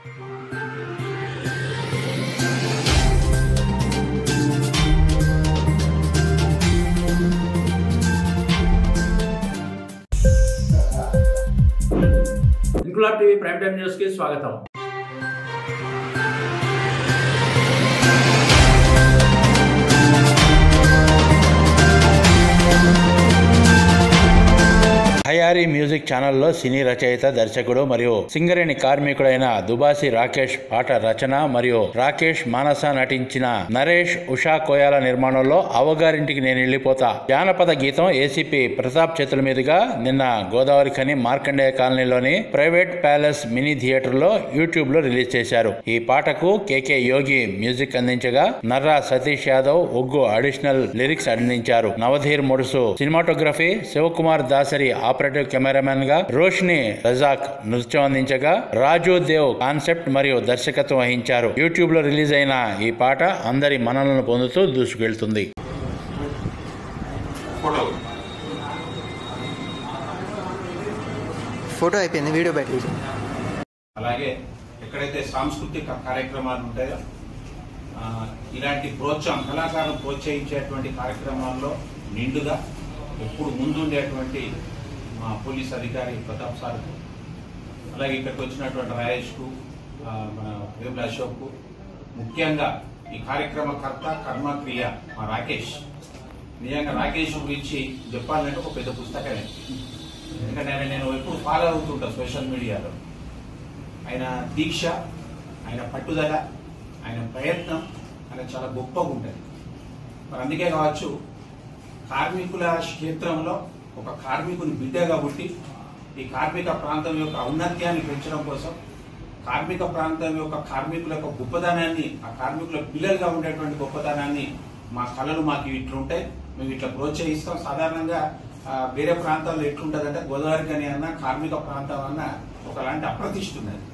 Inquilab TV prime time news కి స్వాగతం. హయారీ music ఛానల్లో సినీ రచయిత, దర్శకుడు మరియు సింగరేణి కార్మికుడైన దుబాసి రాకేష్ పాట రచన మరియు రాకేష్ మానస నటించిన నరేష్ ఉషా కోయాల నిర్మాణంలో అవగారింటికి నేను వెళ్ళిపోతా జానపద గీతం ఏసీపీ ప్రతాప్ చేతుల మీదుగా నిన్న గోదావరి ఖని మార్కండేయ కాలనీలోని ప్రైవేట్ ప్యాలెస్ మినీ థియేటర్ లో యూట్యూబ్ లో రిలీజ్ చేశారు. ఈ పాటకు కేకే యోగి మ్యూజిక్ అందించగా నర్రా సతీష్ యాదవ్ ఒగ్గు అడిషనల్ లిరిక్స్ అందించారు. Navadheer Mudusu cinematography, Shivakumar Dasari operative cameraman గా, రోషిని రజాక్ నృత్యం అందించగా, రాజు దేవ్ కాన్సెప్ట్ మరియు దర్శకత్వం వహించారు. యూట్యూబ్ లో రిలీజ్ అయిన ఈ పాట అందరి మనలను పొందుతూ దూసుకెళ్తుంది. ఫోటో అయిపోయింది, వీడియో బయట. అలాగే ఎక్కడైతే సాంస్కృతిక కార్యక్రమాలు ఉంటాయో ఇలాంటి కళాకారులు ప్రోత్సహించేటువంటి కార్యక్రమాల్లో నిండుగా ఎప్పుడు ముందుండేటువంటి మా పోలీస్ అధికారి ప్రతాప్ సార్కు, అలాగే ఇక్కడికి వచ్చినటువంటి రాయేష్కు, మన వేముల అశోక్కు, ముఖ్యంగా ఈ కార్యక్రమకర్త కర్మక్రియ మా రాకేష్. నిజంగా రాకేష్ గురించి చెప్పాలంటే ఒక పెద్ద పుస్తకమే. ఎందుకంటే నేను ఎప్పుడు ఫాలో అవుతుంటా సోషల్ మీడియాలో. ఆయన దీక్ష, ఆయన పట్టుదల, ఆయన ప్రయత్నం ఆయన చాలా గొప్పగా ఉంటుంది. మరి అందుకే కావచ్చు కార్మికుల క్షేత్రంలో ఒక కార్మికుని బిడ్డగా పుట్టి ఈ కార్మిక ప్రాంతం యొక్క ఔన్నత్యాన్ని పెంచడం కోసం, కార్మిక ప్రాంతం యొక్క కార్మికుల యొక్క గొప్పదనాన్ని, ఆ కార్మికుల పిల్లలుగా ఉండేటువంటి గొప్పదనాన్ని మా కళలు మాకు ఇట్లుంటాయి, మేము ఇట్లా ప్రోత్సహిస్తాం. సాధారణంగా వేరే ప్రాంతాల్లో ఎట్లుంటుందంటే గోదావరి ఖని అన్న కార్మిక ప్రాంతం అన్న ఒకలాంటి అప్రతిష్ట ఉన్నది.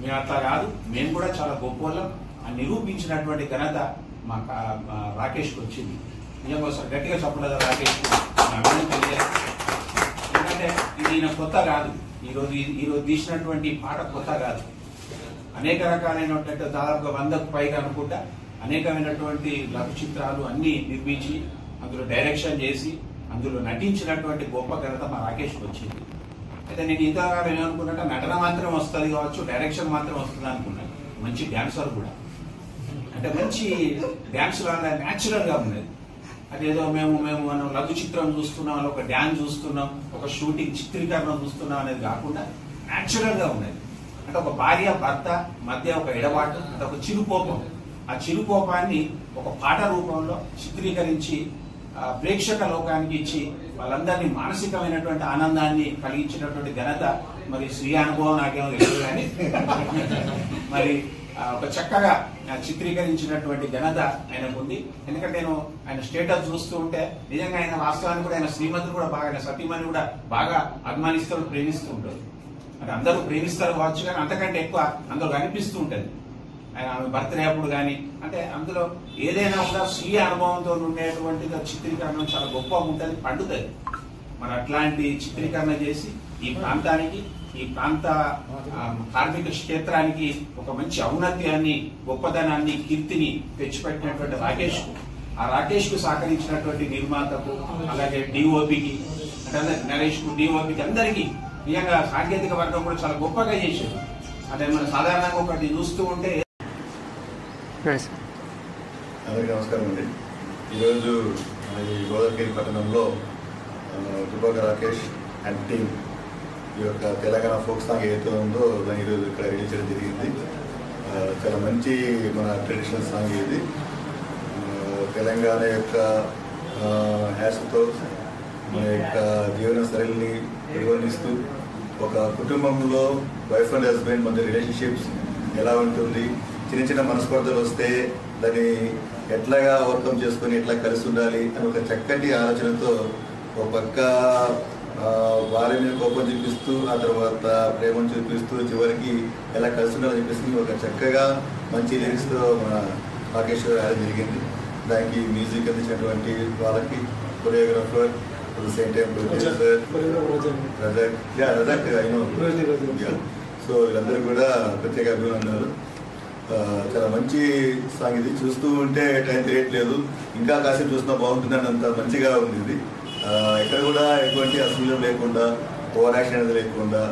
మేము అట్లా కాదు, మేము కూడా చాలా గొప్ప వాళ్ళం అని నిరూపించినటువంటి ఘనత మా రాకేష్కి వచ్చింది. నిజంగా ఒకసారి గట్టిగా చెప్పలేదు రాకేష్. ఎందుకంటే ఇది ఈయన కొత్త కాదు, ఈరోజు తీసినటువంటి పాట కొత్త కాదు. అనేక రకాలైనటువంటి దాదాపుగా 100కు పైగా అనుకుంటా అనేకమైనటువంటి లఘు చిత్రాలు అన్ని నిర్మించి అందులో డైరెక్షన్ చేసి అందులో నటించినటువంటి గొప్ప ఘనత మా రాకేష్కి వచ్చింది. అయితే నేను ఇంతకాలం ఏమనుకున్నట్టు నటన మాత్రం వస్తుంది కావచ్చు, డైరెక్షన్ మాత్రం వస్తుంది అనుకున్నాను. మంచి డాన్సర్ కూడా, అంటే మంచి డాన్స్ లాగా న్యాచురల్ గా ఉన్నది. అదేదో మేము మనం లఘు చిత్రం చూస్తున్నాం, ఒక డ్యాన్స్ చూస్తున్నాం, ఒక షూటింగ్ చిత్రీకరణ చూస్తున్నాం అనేది కాకుండా న్యాచురల్ గా ఉన్నది. అంటే ఒక భార్య భర్త మధ్య ఒక ఎడబాటు, అంటే ఒక చిరుకోపం, ఆ చిరుకోపాన్ని ఒక పాట రూపంలో చిత్రీకరించి ప్రేక్షక లోకానికి ఇచ్చి వాళ్ళందరినీ మానసికమైనటువంటి ఆనందాన్ని కలిగించినటువంటి ఘనత మరి శ్రీ అనుభవం నాకేమో తెలియదు కానీ మరి ఒక చక్కగా చిత్రీకరించినటువంటి ఘనత ఆయనకు ఉంది. ఎందుకంటే నేను ఆయన స్టేటస్ చూస్తూ ఉంటే నిజంగా ఆయన వాస్తవాన్ని కూడా ఆయన శ్రీమతి కూడా బాగా, ఆయన సతీమణి కూడా బాగా అభిమానిస్తారు, ప్రేమిస్తూ ఉంటారు. అంటే అందరూ ప్రేమిస్తారు కావచ్చు కానీ అంతకంటే ఎక్కువ అందరూ కనిపిస్తూ ఉంటుంది. ఆమె బర్త్డే అప్పుడు కానీ అంటే అందులో ఏదైనా కూడా స్వీయ అనుభవంతో ఉండేటువంటి చిత్రీకరణ చాలా గొప్పగా ఉంటుంది, పండుతుంది. మరి అట్లాంటి చిత్రీకరణ చేసి ఈ ప్రాంతానికి, ఈ ప్రాంత కార్మిక క్షేత్రానికి ఒక మంచి ఔన్నత్యాన్ని, గొప్పదనాన్ని, కీర్తిని తెచ్చిపెట్టినటువంటి రాకేష్ కు, ఆ రాకేష్ కు సహకరించినటువంటి నిర్మాతకు, అలాగే డిఓపికి, అంటే నరేష్ కు, డిఓపికి అందరికీ నిజంగా సాంకేతిక వర్గం కూడా చాలా గొప్పగా చేశారు. అదే మన సాధారణంగా ఒకటి చూస్తూ ఉంటే. అందరికీ నమస్కారం అండి. ఈరోజు ఈ గోదావరి పట్టణంలో దుబాక రాకేష్ అండ్ టీమ్ ఈ యొక్క తెలంగాణ ఫోక్ సాంగ్ ఏదైతే ఉందో దాన్ని ఈరోజు ఇక్కడ రిలీజ్ చేయడం జరిగింది. చాలా మంచి మన ట్రెడిషనల్ సాంగ్ ఇది. తెలంగాణ యొక్క హ్యాష్తో మన యొక్క జీవన శైలిని నిర్వహిస్తూ ఒక కుటుంబంలో వైఫ్ అండ్ హస్బెండ్ మధ్య రిలేషన్షిప్స్ ఎలా ఉంటుంది, చిన్న చిన్న మనస్పర్ధలు వస్తే దాన్ని ఎట్లాగా ఓవర్కమ్ చేసుకొని ఎట్లా కలిసి ఉండాలి అని ఒక చక్కటి ఆలోచనతో ఒక పక్క వారి మీద కోపం చూపిస్తూ ఆ తర్వాత ప్రేమను చూపిస్తూ చివరికి ఎలా కలిసి ఉండాలని చెప్పేసి ఒక చక్కగా మంచి లిరిక్స్తో మన రాకేష్ రాయడం జరిగింది. దానికి మ్యూజిక్ అందించినటువంటి వాళ్ళకి choreographer, same time producer Razak, I know. So వీళ్ళందరూ కూడా ప్రత్యేక అభినందనలు. చాలా మంచి సాంగ్ ఇది. చూస్తూ ఉంటే టైం తెలియట్లేదు, ఇంకా కాసేపు చూసినా బాగుంటుందని అంత మంచిగా ఉంది ఇది. ఎక్కడ కూడా ఎటువంటి అసూల్యం లేకుండా, ఓవర్ యాక్షన్ అనేది లేకుండా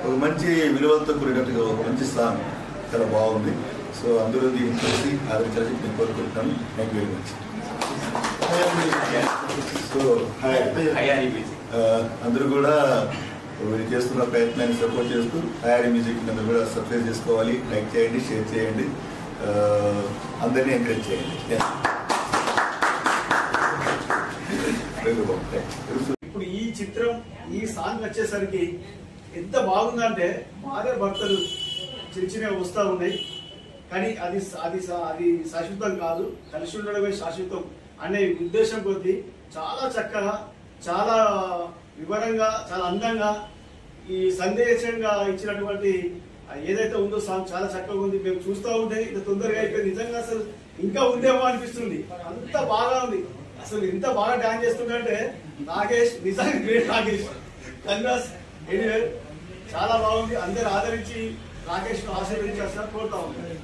ఒక మంచి విలువలతో కూడినట్టుగా ఒక మంచి సాంగ్ చాలా బాగుంది. సో అందరూ దీన్ని చూసి ఆదరించాలని నేను కోరుకుంటున్నాను. Thank you very much. So అందరూ కూడా వీళ్ళు చేస్తున్న ప్రయత్నాన్ని సపోర్ట్ చేస్తూ హయారీ మ్యూజిక్ అందరూ కూడా సబ్స్క్రైబ్ చేసుకోవాలి, లైక్ చేయండి, షేర్ చేయండి, అందరినీ ఎంకరేజ్ చేయండి. ఇప్పుడు ఈ చిత్రం, ఈ సాంగ్ వచ్చేసరికి ఎంత బాగుందంటే భార్య భర్తలు చిన్న వస్తూ ఉన్నాయి, కానీ అది అది అది శాశ్వతం కాదు, కలిసి ఉండడమే శాశ్వతం అనే ఉద్దేశం కొద్దీ చాలా చక్కగా, చాలా వివరంగా, చాలా అందంగా, ఈ సందేశంగా ఇచ్చినటువంటి ఏదైతే ఉందో సాంగ్ చాలా చక్కగా ఉంది. మేము చూస్తూ ఉంటే ఇంత తొందరగా అయిపోయింది, నిజంగా అసలు ఇంకా ఉందేమో అనిపిస్తుంది, అంత బాగా ఉంది. అసలు ఇంత బాగా డాన్స్ చేస్తుంటే నాగేష్ నిజంగా గ్రేట్. నాగేష్ కంగ్రాస్. ఎనీవే చాలా బాగుంది. అందరు ఆదరించి రాకేష్ ను ఆశీర్వదించాల్సిన కోరుతా ఉంటారు.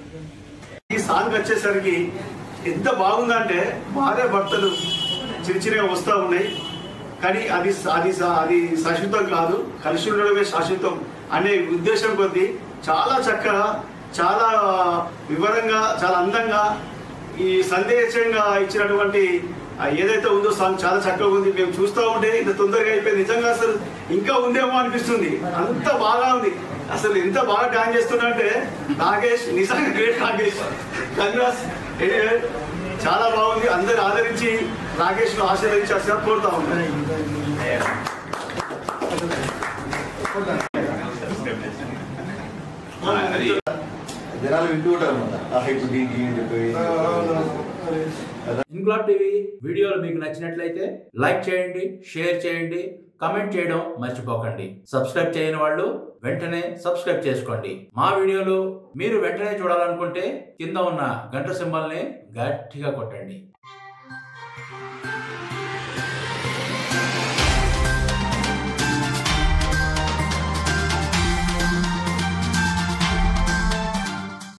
ఈ సాంగ్ వచ్చేసరికి ఎంత బాగుందంటే భార్య భర్తలు చిన్నగా వస్తూ ఉన్నాయి, కానీ అది అది అది శాశ్వతం కాదు, కలిసి ఉండడమే శాశ్వతం అనే ఉద్దేశం కొద్దీ చాలా చక్కగా, చాలా వివరంగా, చాలా అందంగా, ఈ సందేశంగా ఇచ్చినటువంటి ఏదైతే ఉందో సాంగ్ చాలా చక్కగా ఉంది. మేము చూస్తూ ఉంటే ఇంత తొందరగా అయిపోయింది, నిజంగా అసలు ఇంకా ఉందేమో అనిపిస్తుంది, అంత బాగా ఉంది. అసలు ఎంత బాగా డాన్స్ చేస్తున్నంటే నాగేష్ నిజంగా గ్రేట్. నాగేష్ కంగ్రాస్. ఎనీవే చాలా బాగుంది. అందరు ఆదరించి నాగేష్ ను ఆశీర్వదించాల్సిన కోరుతా ఉంటాను. జనాలు వింటూ ఉంటారు. ఇంక్లాబ్ టీవీ వీడియోలు మీకు నచ్చినట్లయితే లైక్ చేయండి, షేర్ చేయండి, కమెంట్ చేయడం మర్చిపోకండి. సబ్స్క్రైబ్ చేయని వాళ్ళు వెంటనే సబ్స్క్రైబ్ చేసుకోండి. మా వీడియోలు మీరు వెంటనే చూడాలనుకుంటే కింద ఉన్న గంట సింబల్ని గట్టిగా కొట్టండి.